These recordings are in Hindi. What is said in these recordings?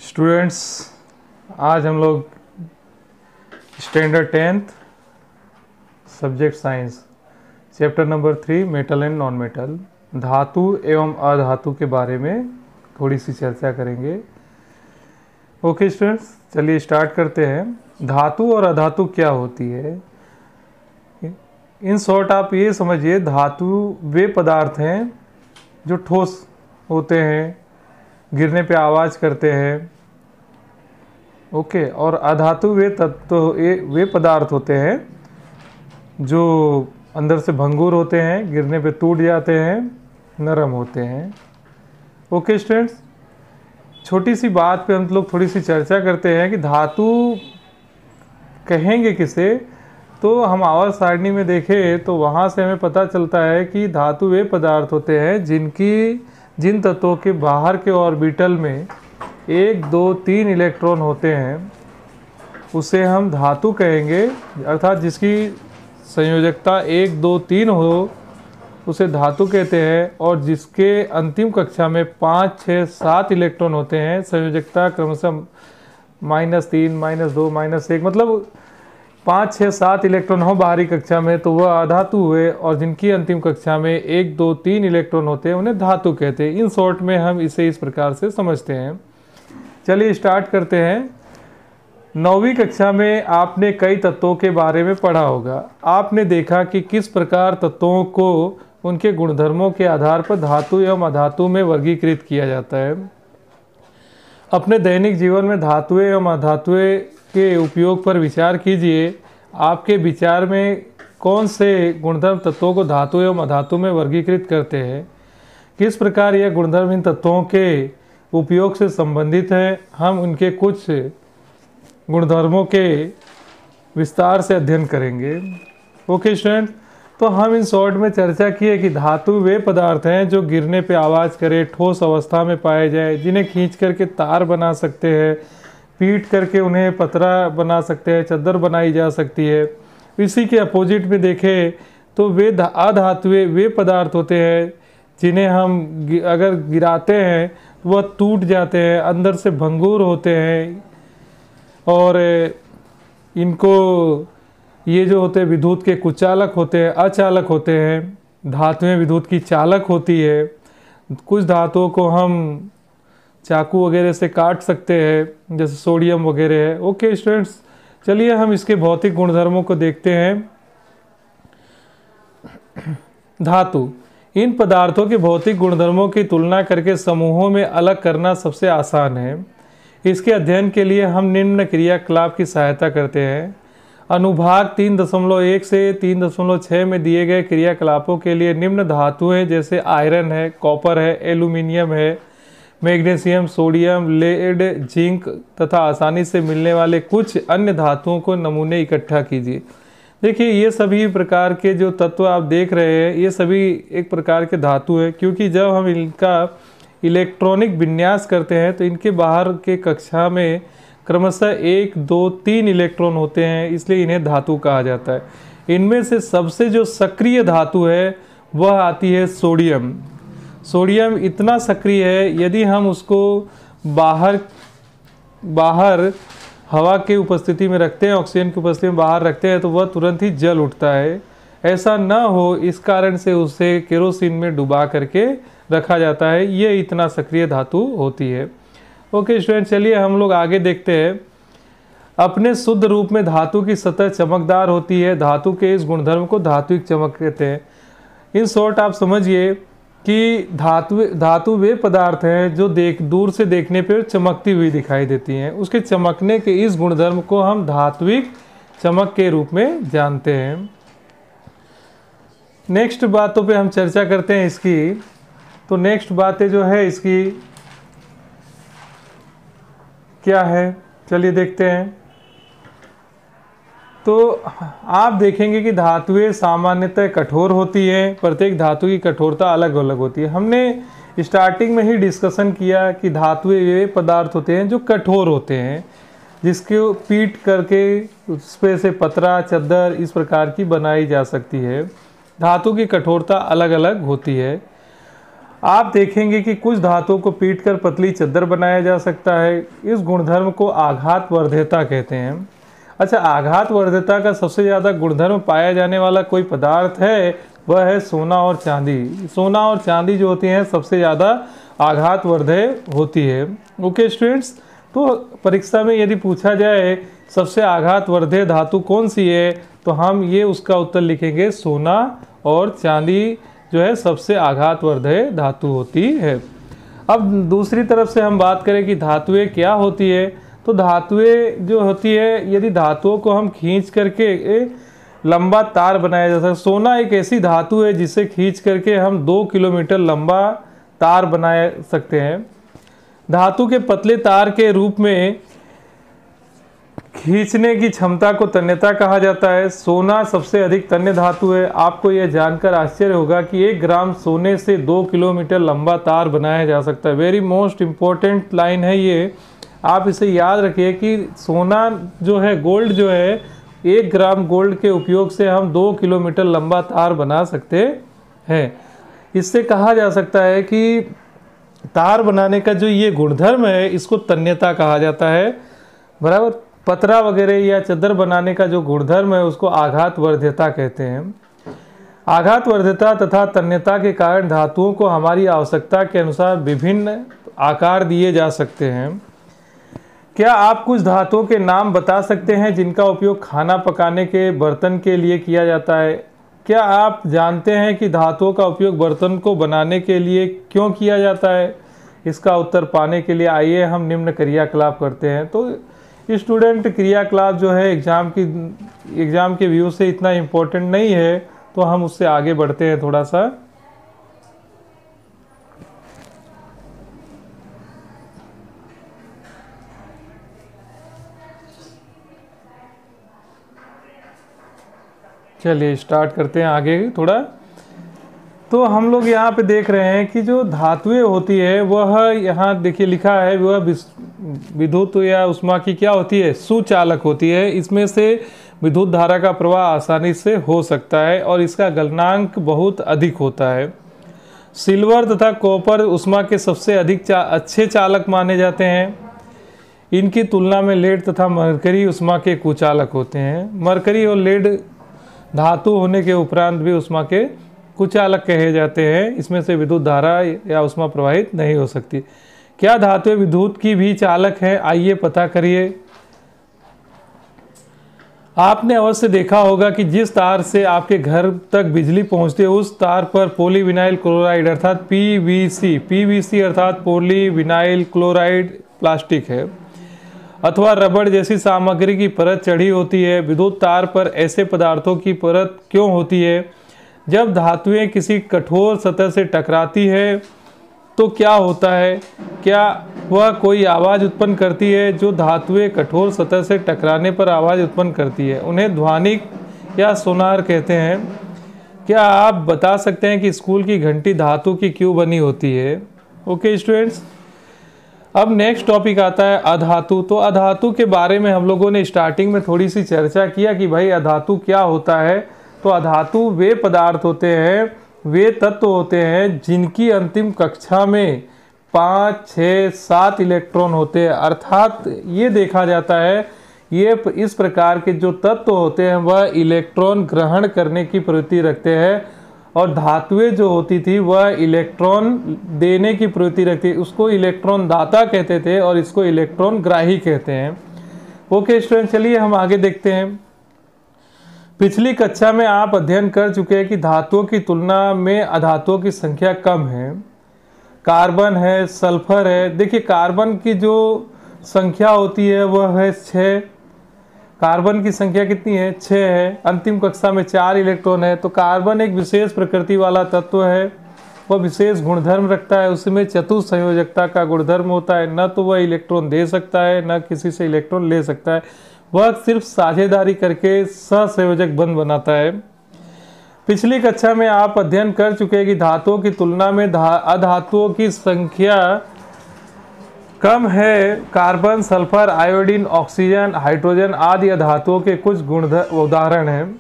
स्टूडेंट्स, आज हम लोग standard 10th subject science chapter number 3 metal and non metal धातु एवं अधातु के बारे में थोड़ी सी चर्चा करेंगे। ओके स्टूडेंट्स, चलिए स्टार्ट करते हैं। धातु और अधातु क्या होती है? इन शॉर्ट आप ये समझिए, धातु वे पदार्थ हैं जो ठोस होते हैं, गिरने पे आवाज़ करते हैं। ओके, और अधातु वे तत्व वे पदार्थ होते हैं जो अंदर से भंगुर होते हैं, गिरने पे टूट जाते हैं, नरम होते हैं। ओके स्टूडेंट्स, छोटी सी बात पे हम लोग थोड़ी सी चर्चा करते हैं कि धातु कहेंगे किसे। तो हम आवर्त सारणी में देखें तो वहाँ से हमें पता चलता है कि धातु वे पदार्थ होते हैं जिन तत्वों के बाहर के ऑर्बिटल में 1, 2, 3 इलेक्ट्रॉन होते हैं, उसे हम धातु कहेंगे। अर्थात जिसकी संयोजकता 1, 2, 3 हो, उसे धातु कहते हैं। और जिसके अंतिम कक्षा में 5, 6, 7 इलेक्ट्रॉन होते हैं, संयोजकता क्रमशः -3, -2, -1, मतलब 5, 6, 7 इलेक्ट्रॉन हो बाहरी कक्षा में, तो वह अधातु हुए। और जिनकी अंतिम कक्षा में 1, 2, 3 इलेक्ट्रॉन होते हैं, उन्हें धातु कहते हैं। इन शॉर्ट में हम इसे इस प्रकार से समझते हैं। चलिए स्टार्ट करते हैं। 9वीं कक्षा में आपने कई तत्वों के बारे में पढ़ा होगा। आपने देखा कि किस प्रकार तत्वों को उनके गुणधर्मों के आधार पर धातु एवं अधातु में वर्गीकृत किया जाता है। अपने दैनिक जीवन में धातुएं एवं अधातुएं के उपयोग पर विचार कीजिए। आपके विचार में कौन से गुणधर्म तत्वों को धातु एवं अधातु में वर्गीकृत करते हैं? किस प्रकार यह गुणधर्म इन तत्वों के उपयोग से संबंधित है? हम उनके कुछ गुणधर्मों के विस्तार से अध्ययन करेंगे। ओके स्टूडेंट, तो हम इन शॉर्ट में चर्चा किए कि धातु वे पदार्थ हैं जो गिरने पे आवाज़ करे, ठोस अवस्था में पाए जाए, जिन्हें खींच करके तार बना सकते हैं, पीट करके उन्हें पतरा बना सकते हैं, चादर बनाई जा सकती है। इसी के अपोजिट में देखें तो वे अधातुए वे पदार्थ होते हैं जिन्हें हम अगर गिराते हैं वह टूट जाते हैं, अंदर से भंगुर होते हैं। और इनको ये जो होते हैं विद्युत के कुचालक होते हैं, अचालक होते हैं। धातुएं विद्युत की चालक होती है। कुछ धातुओं को हम चाकू वगैरह से काट सकते हैं, जैसे सोडियम वगैरह है। ओके स्टूडेंट्स, चलिए हम इसके भौतिक गुणधर्मों को देखते हैं। धातु, इन पदार्थों के भौतिक गुणधर्मों की तुलना करके समूहों में अलग करना सबसे आसान है। इसके अध्ययन के लिए हम निम्न क्रियाकलाप की सहायता करते हैं। अनुभाग 3.1 से 3.6 में दिए गए क्रियाकलापों के लिए निम्न धातुएं जैसे आयरन है, कॉपर है, एल्यूमिनियम है, मैग्नीशियम, सोडियम, लेड, जिंक तथा आसानी से मिलने वाले कुछ अन्य धातुओं को नमूने इकट्ठा कीजिए। देखिए, ये सभी प्रकार के जो तत्व आप देख रहे हैं, ये सभी एक प्रकार के धातु हैं, क्योंकि जब हम इनका इलेक्ट्रॉनिक विन्यास करते हैं तो इनके बाहर के कक्षा में क्रमशः 1, 2, 3 इलेक्ट्रॉन होते हैं, इसलिए इन्हें धातु कहा जाता है। इनमें से सबसे जो सक्रिय धातु है वह आती है सोडियम। सोडियम इतना सक्रिय है, यदि हम उसको बाहर हवा के उपस्थिति में रखते हैं, ऑक्सीजन की उपस्थिति में बाहर रखते हैं, तो वह तुरंत ही जल उठता है। ऐसा न हो, इस कारण से उसे केरोसिन में डुबा करके रखा जाता है। ये इतना सक्रिय धातु होती है। ओके स्टूडेंट, चलिए हम लोग आगे देखते हैं। अपने शुद्ध रूप में धातु की सतह चमकदार होती है। धातु के इस गुणधर्म को धात्विक चमक कहते हैं। इन शॉर्ट आप समझिए कि धातु वे पदार्थ हैं जो दूर से देखने पर चमकती हुई दिखाई देती हैं। उसके चमकने के इस गुणधर्म को हम धात्विक चमक के रूप में जानते हैं। नेक्स्ट बातों पे हम चर्चा करते हैं इसकी। तो नेक्स्ट बातें जो है इसकी क्या है, चलिए देखते हैं। तो आप देखेंगे कि धातुएं सामान्यतः कठोर होती हैं। प्रत्येक धातु की कठोरता अलग अलग होती है। हमने स्टार्टिंग में ही डिस्कशन किया कि धातुएं वे पदार्थ होते हैं जो कठोर होते हैं, जिसको पीट करके उस पे से पतरा, चादर इस प्रकार की बनाई जा सकती है। धातु की कठोरता अलग अलग होती है। आप देखेंगे कि कुछ धातुओं को पीटकर पतली चद्दर बनाया जा सकता है। इस गुणधर्म को आघात वर्ध्यता कहते हैं। अच्छा, आघात वर्ध्यता का सबसे ज़्यादा गुणधर्म पाया जाने वाला कोई पदार्थ है, वह है सोना और चांदी। सोना और चांदी जो होती हैं सबसे ज़्यादा आघात वर्धय होती है। ओके स्टूडेंट्स, तो परीक्षा में यदि पूछा जाए सबसे आघात वर्धय धातु कौन सी है, तो हम ये उसका उत्तर लिखेंगे सोना और चांदी जो है सबसे आघात वर्धय धातु होती है। अब दूसरी तरफ से हम बात करें कि धातुएं क्या होती है, तो धातुएं जो होती है, यदि धातुओं को हम खींच करके लंबा तार बनाया जा सकता है। सोना एक ऐसी धातु है जिसे खींच करके हम 2 किलोमीटर लंबा तार बना सकते हैं। धातु के पतले तार के रूप में खींचने की क्षमता को तन्यता कहा जाता है। सोना सबसे अधिक तन्य धातु है। आपको यह जानकर आश्चर्य होगा कि 1 ग्राम सोने से 2 किलोमीटर लंबा तार बनाया जा सकता है। वेरी मोस्ट इम्पोर्टेंट लाइन है ये, आप इसे याद रखिए कि सोना जो है, गोल्ड जो है, 1 ग्राम गोल्ड के उपयोग से हम 2 किलोमीटर लंबा तार बना सकते हैं। इससे कहा जा सकता है कि तार बनाने का जो ये गुणधर्म है इसको तन्यता कहा जाता है, बराबर। पतरा वगैरह या चद्दर बनाने का जो गुणधर्म है उसको आघात वर्ध्यता कहते हैं। आघात वर्ध्यता तथा तन्यता के कारण धातुओं को हमारी आवश्यकता के अनुसार विभिन्न आकार दिए जा सकते हैं। क्या आप कुछ धातुओं के नाम बता सकते हैं जिनका उपयोग खाना पकाने के बर्तन के लिए किया जाता है? क्या आप जानते हैं कि धातुओं का उपयोग बर्तन को बनाने के लिए क्यों किया जाता है? इसका उत्तर पाने के लिए आइए हम निम्न क्रियाकलाप करते हैं। तो स्टूडेंट, क्रियाकलाप जो है एग्जाम के व्यू से इतना इम्पोर्टेंट नहीं है, तो हम उससे आगे बढ़ते हैं थोड़ा सा। चलिए स्टार्ट करते हैं आगे थोड़ा। तो हम लोग यहाँ पे देख रहे हैं कि जो धातुएं होती है वह यहाँ देखिए लिखा है, वह विद्युत या उष्मा की क्या होती है, सुचालक होती है। इसमें से विद्युत धारा का प्रवाह आसानी से हो सकता है और इसका गलनांक बहुत अधिक होता है। सिल्वर तथा कॉपर उष्मा के सबसे अधिक अच्छे चालक माने जाते हैं। इनकी तुलना में लेड तथा मरकरी उष्मा के कुचालक होते हैं। मरकरी और लेड धातु होने के उपरांत भी उष्मा के कुचालक कहे जाते हैं। इसमें से विद्युत धारा या उष्मा प्रवाहित नहीं हो सकती। क्या धातुएं विद्युत की भी चालक हैं? आइए पता करिए। आपने अवश्य देखा होगा कि जिस तार से आपके घर तक बिजली पहुंचती है उस तार पर पॉलीविनाइल क्लोराइड अर्थात पीवीसी अर्थात पॉलीविनाइल क्लोराइड प्लास्टिक है अथवा रबड़ जैसी सामग्री की परत चढ़ी होती है। विद्युत तार पर ऐसे पदार्थों की परत क्यों होती है? जब धातुएं किसी कठोर सतह से टकराती है तो क्या होता है? क्या वह कोई आवाज़ उत्पन्न करती है? जो धातुएं कठोर सतह से टकराने पर आवाज़ उत्पन्न करती है उन्हें ध्वनिक या सोनार कहते हैं। क्या आप बता सकते हैं कि स्कूल की घंटी धातु की क्यों बनी होती है? ओके स्टूडेंट्स, अब नेक्स्ट टॉपिक आता है अधातु। तो अधातु के बारे में हम लोगों ने स्टार्टिंग में थोड़ी सी चर्चा किया कि भाई अधातु क्या होता है। तो अधातु वे पदार्थ होते हैं, वे तत्व होते हैं जिनकी अंतिम कक्षा में 5, 6, 7 इलेक्ट्रॉन होते हैं। अर्थात ये देखा जाता है ये इस प्रकार के जो तत्व होते हैं वह इलेक्ट्रॉन ग्रहण करने की प्रवृत्ति रखते हैं और धातुएं जो होती थी वह इलेक्ट्रॉन देने की प्रवृत्ति रखती है। उसको इलेक्ट्रॉन दाता कहते थे और इसको इलेक्ट्रॉन ग्राही कहते हैं। ओके स्टूडेंट, चलिए हम आगे देखते हैं। पिछली कक्षा में आप अध्ययन कर चुके हैं कि धातुओं की तुलना में अधातुओं की संख्या कम है। कार्बन है, सल्फर है। देखिए कार्बन की जो संख्या होती है वह है 6। कार्बन की संख्या कितनी है? 6 है। अंतिम कक्षा में 4 इलेक्ट्रॉन है। तो कार्बन एक विशेष प्रकृति वाला तत्व है, वह विशेष गुणधर्म रखता है। उसमें चतुसंयोजकता का गुणधर्म होता है। न तो वह इलेक्ट्रॉन दे सकता है न किसी से इलेक्ट्रॉन ले सकता है, वह सिर्फ साझेदारी करके सहसंयोजक बंध बनाता है। पिछली कक्षा में आप अध्ययन कर चुके हैं कि धातुओं की तुलना में अधातुओं की संख्या कम है। Carbon, sulphur, iodine, oxygen, hydrogen आदि अधातुओं के कुछ उदाहरण हैं।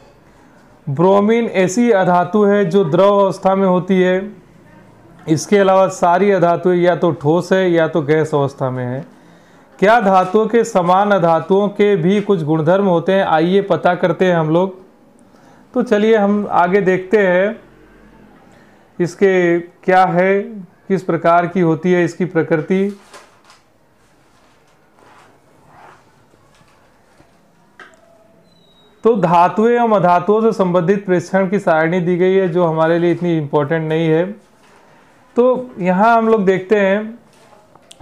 ब्रोमीन ऐसी अधातु है जो द्रव अवस्था में होती है। इसके अलावा सारी अधातुएं या तो ठोस है या तो गैस अवस्था में है। क्या धातुओं के समान अधातुओं के भी कुछ गुणधर्म होते हैं, आइए पता करते हैं हम लोग। तो चलिए हम आगे देखते हैं इसके क्या है, किस प्रकार की होती है इसकी प्रकृति। तो धातुएं एवं अधातुओं से संबंधित प्रेक्षण की सारणी दी गई है, जो हमारे लिए इतनी इम्पोर्टेंट नहीं है। तो यहाँ हम लोग देखते हैं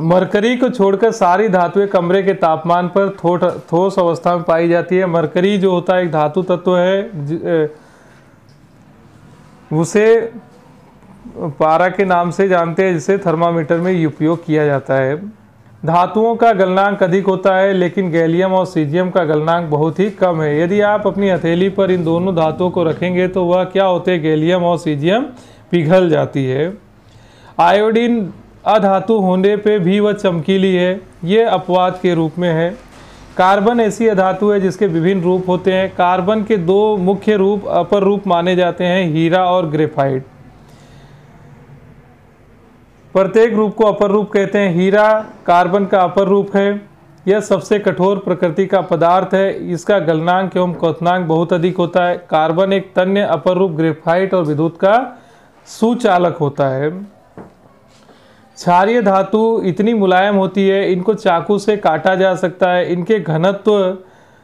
मरकरी को छोड़कर सारी धातुएं कमरे के तापमान पर ठोस अवस्था में पाई जाती है। मरकरी जो होता है एक धातु तत्व है, उसे पारा के नाम से जानते हैं, जिसे थर्मामीटर में उपयोग किया जाता है। धातुओं का गलनांक अधिक होता है, लेकिन गैलियम और सीजियम का गलनांक बहुत ही कम है। यदि आप अपनी हथेली पर इन दोनों धातुओं को रखेंगे तो वह क्या होते हैं, गैलियम और सीजियम पिघल जाती है। आयोडीन अधातु होने पे भी वह चमकीली है, ये अपवाद के रूप में है। कार्बन ऐसी अधातु है जिसके विभिन्न रूप होते हैं। कार्बन के दो मुख्य रूप अपर रूप माने जाते हैं, हीरा और ग्रेफाइट। प्रत्येक रूप को अपर रूप कहते हैं। हीरा कार्बन का अपर रूप है, यह सबसे कठोर प्रकृति का पदार्थ है। इसका गलनांक एवं क्वथनांक बहुत अधिक होता है। कार्बन एक तन्य अपर रूप ग्रेफाइट और विद्युत का सुचालक होता है। क्षारीय धातु इतनी मुलायम होती है, इनको चाकू से काटा जा सकता है। इनके घनत्व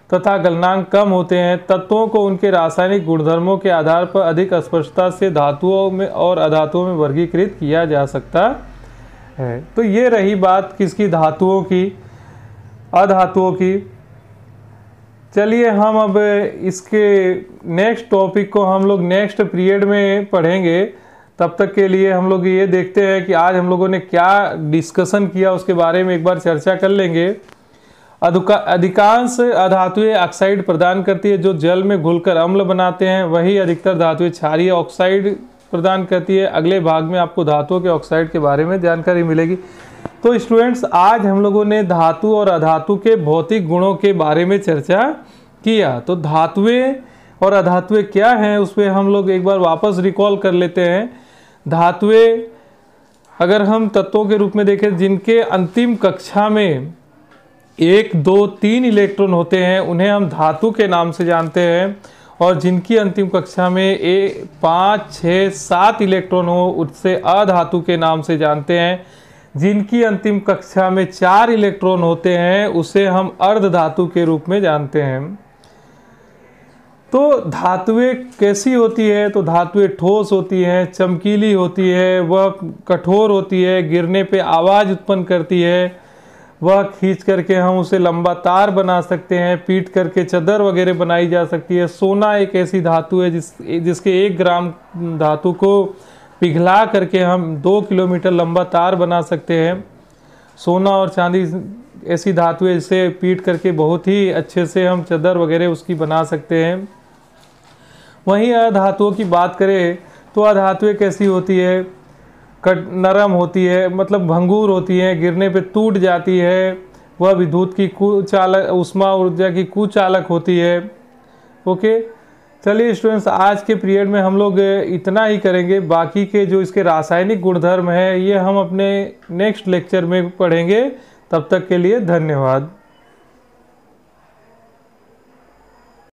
तथा गलनांक कम होते हैं। तत्वों को उनके रासायनिक गुणधर्मों के आधार पर अधिक स्पष्टता से धातुओं में और अधातुओं में वर्गीकृत किया जा सकता है। तो ये रही बात किसकी, धातुओं की, अधातुओं की। चलिए हम अब इसके नेक्स्ट टॉपिक को हम लोग नेक्स्ट पीरियड में पढ़ेंगे। तब तक के लिए हम लोग ये देखते हैं कि आज हम लोगों ने क्या डिस्कशन किया, उसके बारे में एक बार चर्चा कर लेंगे। अधिकांश अधातुएं ऑक्साइड प्रदान करती है, जो जल में घुलकर अम्ल बनाते हैं। वही अधिकतर धातुएं क्षारीय ऑक्साइड प्रदान करती है। अगले भाग में आपको धातुओं के ऑक्साइड के बारे में जानकारी मिलेगी। तो स्टूडेंट्स, आज हम लोगों ने धातु और अधातु के भौतिक गुणों के बारे में चर्चा किया। तो धातुएं और अधातुएं क्या हैं, उस पर हम लोग एक बार वापस रिकॉल कर लेते हैं। धातुएं अगर हम तत्वों के रूप में देखें, जिनके अंतिम कक्षा में 1, 2, 3 इलेक्ट्रॉन होते हैं, उन्हें हम धातु के नाम से जानते हैं। और जिनकी अंतिम कक्षा में 5, 6, 7 इलेक्ट्रॉन हो, उससे अधातु के नाम से जानते हैं। जिनकी अंतिम कक्षा में 4 इलेक्ट्रॉन होते हैं, उसे हम अर्धधातु के रूप में जानते हैं। तो धातुएं कैसी होती है, तो धातुएं ठोस होती हैं, चमकीली होती है, वह कठोर होती है, गिरने पे आवाज़ उत्पन्न करती है, वह खींच करके हम उसे लंबा तार बना सकते हैं, पीट करके चादर वगैरह बनाई जा सकती है। सोना एक ऐसी धातु है जिसके 1 ग्राम धातु को पिघला करके हम 2 किलोमीटर लंबा तार बना सकते हैं। सोना और चांदी ऐसी धातु है जिसे पीट करके बहुत ही अच्छे से हम चादर वगैरह उसकी बना सकते हैं। वहीं अधातुओं की बात करें तो अधातुएं कैसी होती है, नरम होती है, मतलब भंगूर होती है, गिरने पे टूट जाती है। वह विद्युत की कुचालक, उष्मा ऊर्जा की कुचालक होती है। ओके, चलिए स्टूडेंट्स, आज के पीरियड में हम लोग इतना ही करेंगे। बाकी के जो इसके रासायनिक गुणधर्म है, ये हम अपने नेक्स्ट लेक्चर में पढ़ेंगे। तब तक के लिए धन्यवाद।